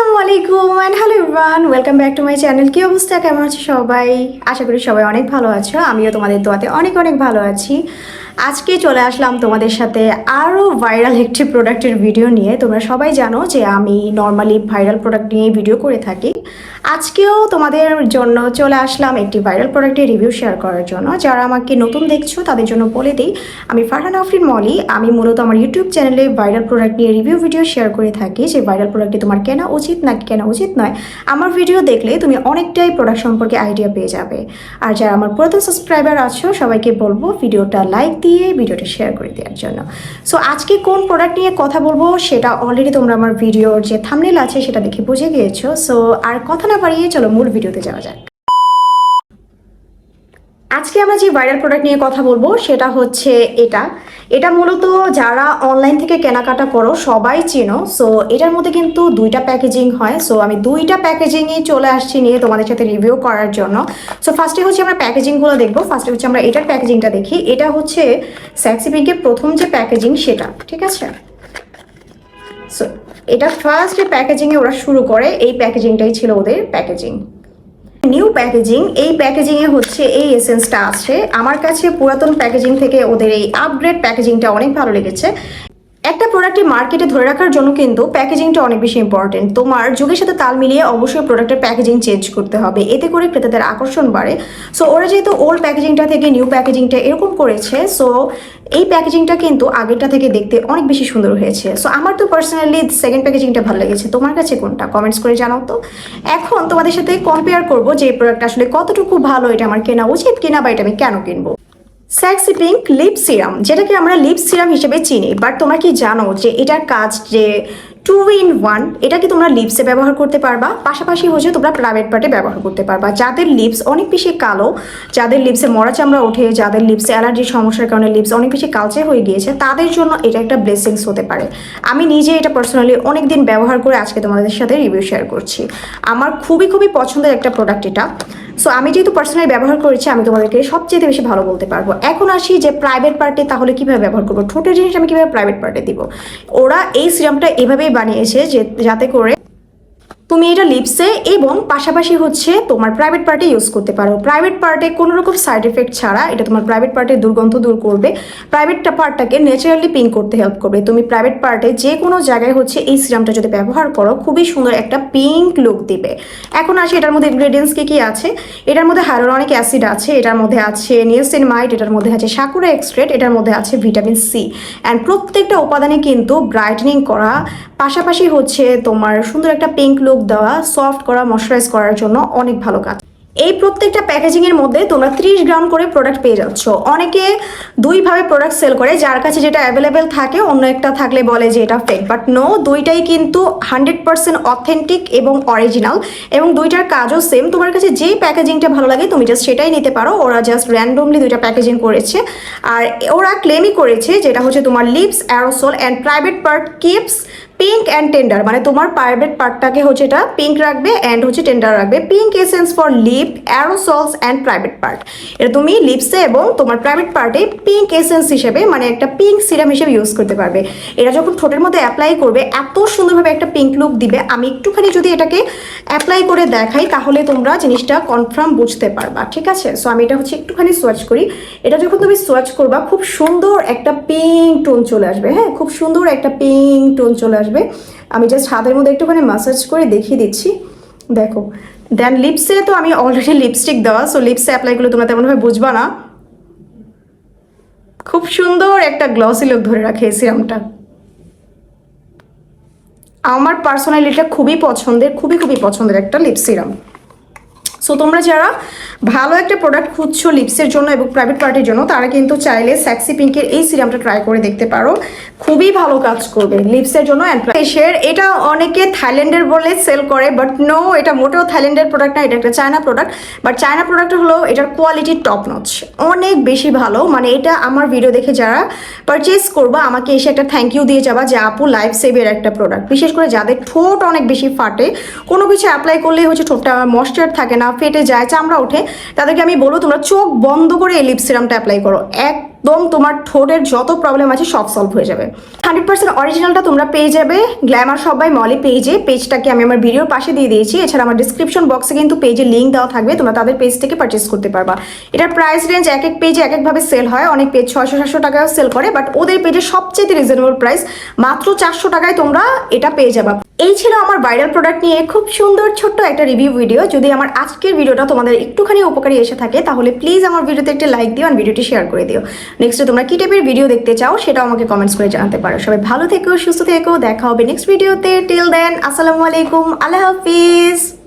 আসসালামু আলাইকুম and hello everyone, welcome back to my channel. কি অবস্থা, কেমন আছো সবাই? আশা করি সবাই অনেক ভালো আছো। আমিও তোমাদের দোয়াতে অনেক অনেক ভালো আছি। আজকে চলে আসলাম তোমাদের সাথে আরও ভাইরাল একটি প্রোডাক্টের ভিডিও নিয়ে। তোমরা সবাই জানো যে আমি নর্মালি ভাইরাল প্রোডাক্ট নিয়ে ভিডিও করে থাকি। আজকেও তোমাদের জন্য চলে আসলাম একটি ভাইরাল প্রোডাক্টের রিভিউ শেয়ার করার জন্য। যারা আমাকে নতুন দেখছো তাদের জন্য বলে দিই, আমি ফারহানা আফরিন মলি। আমি মূলত আমার ইউটিউব চ্যানেলে ভাইরাল প্রোডাক্ট নিয়ে রিভিউ ভিডিও শেয়ার করে থাকি। যে ভাইরাল প্রোডাক্টটি তোমার কেনা উচিত নাকি কেনা উচিত নয়, আমার ভিডিও দেখলে তুমি অনেকটাই প্রোডাক্ট সম্পর্কে আইডিয়া পেয়ে যাবে। আর যারা আমার প্রথম সাবস্ক্রাইবার আছো সবাইকে বলবো ভিডিওটা লাইক দিয়ে ভিডিওটা শেয়ার করে দেওয়ার জন্য। সো আজকে কোন প্রোডাক্ট নিয়ে কথা বলবো সেটা অলরেডি তোমরা আমার ভিডিওর যে থাম্বনেল আছে সেটা দেখে বুঝে গিয়েছো। সো আর কথা না বাড়িয়ে চলো মূল ভিডিওতে যাওয়া যাক। আজকে আমরা যে ভাইরাল প্রোডাক্ট নিয়ে কথা বলবো সেটা হচ্ছে এটা মূলত যারা অনলাইন থেকে কেনাকাটা করো সবাই চেনো। সো এটার মধ্যে কিন্তু দুইটা প্যাকেজিং হয়। সো আমি দুইটা প্যাকেজিংয়ে চলে আসছি নিয়ে তোমাদের সাথে রিভিউ করার জন্য। সো ফার্স্টে হচ্ছে আমরা প্যাকেজিংগুলো দেখবো। ফার্স্টে হচ্ছে আমরা এটার প্যাকেজিংটা দেখি। এটা হচ্ছে সেক্সি পিঙ্কের প্রথম যে প্যাকেজিং সেটা, ঠিক আছে? সো এটা ফার্স্ট যে প্যাকেজিংয়ে ওরা শুরু করে এই প্যাকেজিংটাই ছিল ওদের প্যাকেজিং। নিউ প্যাকেজিং, এই প্যাকেজিংয়ে হচ্ছে এই এসেন্সটা আছে। আমার কাছে পুরাতন প্যাকেজিং থেকে ওদের এই আপগ্রেড প্যাকেজিংটা অনেক ভালো লেগেছে। একটা প্রোডাক্টে মার্কেটে ধরে রাখার জন্য কিন্তু প্যাকেজিংটা অনেক বেশি ইম্পর্টেন্ট। তোমার যুগের সাথে তাল মিলিয়ে অবশ্যই প্রোডাক্টের প্যাকেজিং চেঞ্জ করতে হবে, এতে করে ক্রেতাদের আকর্ষণ বাড়ে। সো ওরা যেহেতু ওল্ড প্যাকেজিংটা থেকে নিউ প্যাকেজিংটা এরকম করেছে, সো এই প্যাকেজিংটা কিন্তু আগেরটা থেকে দেখতে অনেক বেশি সুন্দর হয়েছে। সো আমার তো পার্সোনালি সেকেন্ড প্যাকেজিংটা ভালো লেগেছে। তোমার কাছে কোনটা? কমেন্টস করে জানাও তো। এখন তোমাদের সাথে কম্পেয়ার করবো যে এই প্রোডাক্ট আসলে কতটুকু ভালো, এটা আমার কেনা উচিত কিনা বা এটা আমি কেন কিনবো। সেক্সি পিঙ্ক লিপ সিরাম, যেটাকে আমরা লিপ সিরাম হিসেবে চিনি, বাট তোমরা কি জানো যে এটার কাজ যে 2 in 1। এটা কি তোমরা লিপসে ব্যবহার করতে পারবা, পাশাপাশি হচ্ছে তোমরা প্রাইভেট পার্টে ব্যবহার করতে পারবা। যাদের লিপস অনেক বেশি কালো, যাদের লিপসে মরা চামড়া ওঠে, যাদের লিপসে অ্যালার্জির সমস্যার কারণে লিপস অনেক বেশি কালচে হয়ে গিয়েছে, তাদের জন্য এটা একটা ব্লেসিংস হতে পারে। আমি নিজে এটা পার্সোনালি অনেক দিন ব্যবহার করে আজকে তোমাদের সাথে রিভিউ শেয়ার করছি। আমার খুবই খুবই পছন্দের একটা প্রোডাক্ট এটা। সো আমি যেহেতু পার্সোনালি ব্যবহার করেছি আমি তোমাদেরকে সবচেয়ে বেশি ভালো বলতে পারবো। এখন আসি যে প্রাইভেট পার্টে তাহলে কিভাবে ব্যবহার করবো, ঠোঁটের জিনিস আমি কিভাবে প্রাইভেট পার্টে দিব। ওরা এই সিরামটা এভাবেই বানিয়েছে যে যাতে করে তুমি এটা লিপসে এবং পাশাপাশি হচ্ছে তোমার প্রাইভেট পার্টে ইউজ করতে পারো। প্রাইভেট পার্টে কোনো রকম সাইড এফেক্ট ছাড়া এটা তোমার প্রাইভেট পার্টের দুর্গন্ধ দূর করবে, প্রাইভেট পার্টটাকে ন্যাচারালি পিঙ্ক করতে হেল্প করবে। তুমি প্রাইভেট পার্টে যে কোনো জায়গায় হচ্ছে এই সিরামটা যদি ব্যবহার করো খুবই সুন্দর একটা পিঙ্ক লুক দিবে। এখন আসি এটার মধ্যে ইনগ্রেডিয়েন্টস কি কি আছে। এটার মধ্যে হাইলোরনিক অ্যাসিড আছে, এটার মধ্যে আছে নিয়াসিনামাইড, এটার মধ্যে আছে সাকুরা এক্সট্রেট, এটার মধ্যে আছে ভিটামিন সি। অ্যান্ড প্রত্যেকটা উপাদানে কিন্তু ব্রাইটেনিং করা, পাশাপাশি হচ্ছে তোমার সুন্দর একটা পিঙ্ক লুক দেওয়া, সফট করা, ময়শ্চারাইজ করার জন্য অনেক ভালো কাজ। এই প্রত্যেকটা প্যাকেজিংয়ের মধ্যে তোমরা 30 গ্রাম করে প্রোডাক্ট পেয়ে যাচ্ছ। অনেকে দুইভাবে প্রোডাক্ট সেল করে, যার কাছে যেটা অ্যাভেলেবেল থাকে অন্য একটা থাকলে বলে যে এটা ফেক, বাট নো, দুইটাই কিন্তু 100% অথেন্টিক এবং অরিজিনাল, এবং দুইটার কাজও সেম। তোমার কাছে যেই প্যাকেজিংটা ভালো লাগে তুমি জাস্ট সেটাই নিতে পারো। ওরা জাস্ট র্যান্ডমলি দুইটা প্যাকেজিং করেছে, আর ওরা ক্লেমই করেছে যেটা হচ্ছে তোমার lips aerosol and private part keeps pink and tender, মানে তোমার প্রাইভেট পার্টটাকে হচ্ছে এটা পিঙ্ক রাখবে অ্যান্ড হচ্ছে টেন্ডার রাখবে। Pink essence for lip aerosols and private part, এটা তুমি লিপসে এবং তোমার প্রাইভেট পার্টে পিঙ্ক এসেন্স হিসেবে, মানে একটা পিঙ্ক সিরাম হিসেবে ইউজ করতে পারবে। এটা যখন ঠোঁটের মধ্যে অ্যাপ্লাই করবে এত সুন্দরভাবে একটা পিঙ্ক লুক দিবে। আমি একটুখানি যদি এটাকে অ্যাপ্লাই করে দেখাই তাহলে তোমরা জিনিসটা কনফার্ম বুঝতে পারবা, ঠিক আছে? সো আমি এটা হচ্ছে একটুখানি সোয়াচ করি। এটা যখন তুমি সোয়াচ করবা খুব সুন্দর একটা পিঙ্ক টোন চলে আসবে। হ্যাঁ, খুব সুন্দর একটা পিঙ্ক টোন চলে আসবে। আমি জাস্ট হাতের মধ্যে একটুখানি ম্যাসাজ করে দেখিয়ে দিচ্ছি, দেখো। দেন লিপসে তো আমি অলরেডি লিপস্টিক দেওয়া, সো লিপসে অ্যাপ্লাই করলে তোমরা তেমনভাবে বুঝবা না। খুব সুন্দর একটা গ্লসি লুক ধরে রাখে এই সিরামটা। আমার পার্সোনালি এটা খুবই পছন্দের, খুবই খুবই পছন্দের একটা লিপ সিরাম। সো তোমরা যারা ভালো একটা প্রোডাক্ট খুঁজছো লিপসের জন্য এবং প্রাইভেট পার্টির জন্য, তারা কিন্তু চাইলে সেক্সি পিঙ্কের এই সিরামটা ট্রাই করে দেখতে পারো, খুবই ভালো কাজ করবে লিপসের জন্য। এটা অনেকে থাইল্যান্ডের বলে সেল করে, বাট নো, এটা মোটেও থাইল্যান্ডের প্রোডাক্ট না, এটা একটা China product. But China product হলো এটার কোয়ালিটি টপ নচ, অনেক বেশি ভালো। মানে এটা আমার ভিডিও দেখে যারা পারচেস করবা আমাকে এসে একটা থ্যাংক ইউ দিয়ে যাবা যে আপু লাইফ সেভের একটা প্রোডাক্ট। বিশেষ করে যাদের ঠোঁট অনেক বেশি ফাটে, কোনো কিছু অ্যাপ্লাই করলেই হচ্ছে ঠোঁটটা ময়েশ্চার থাকে না, ফেটে যায়, চামড়া ওঠে, তাদেরকে আমি বলবো তোমরা চোখ বন্ধ করে এই লিপ সিরামটা অ্যাপ্লাই করো। একদম তোমার ঠোঁটের যত প্রবলেম আছে সব সলভ হয়ে যাবে। 100% অরিজিনালটা তোমরা পেয়ে যাবে গ্ল্যামার শপ বাই মলি পেজে। পেজটাকে আমি আমার ভিডিওর পাশে দিয়ে দিয়েছি। এছাড়া আমার ডিসক্রিপশন বক্সে কিন্তু পেজের লিঙ্ক দেওয়া থাকবে, তোমরা তাদের পেজ থেকে পারচেস করতে পারবা। এটার প্রাইস রেঞ্জ এক এক পেজে এক একভাবে সেল হয়, অনেক পেজ 600-700 টাকায় সেল করে, বাট ওদের পেজে সবচেয়ে রিজনেবল প্রাইস মাত্র 400 টাকায় তোমরা এটা পেয়ে যাবা। এই ছিল আমার ভাইরাল প্রোডাক্ট নিয়ে খুব সুন্দর ছোট্ট একটা রিভিউ ভিডিও। যদি আমার আজকের ভিডিওটা তোমাদের একটুখানি উপকারী এসে থাকে তাহলে প্লিজ আমার ভিডিওতে একটা লাইক দিও আর ভিডিওটি শেয়ার করে দিও। নেক্সটে তোমরা কি টাইপের ভিডিও দেখতে চাও সেটাও আমাকে কমেন্টস করে জানাতে পারো। সবাই ভালো থেকো, সুস্থ থেকো, দেখা হবে নেক্সট ভিডিওতে। টিল দেন আসসালামু আলাইকুম, আল্লাহ হাফিজ।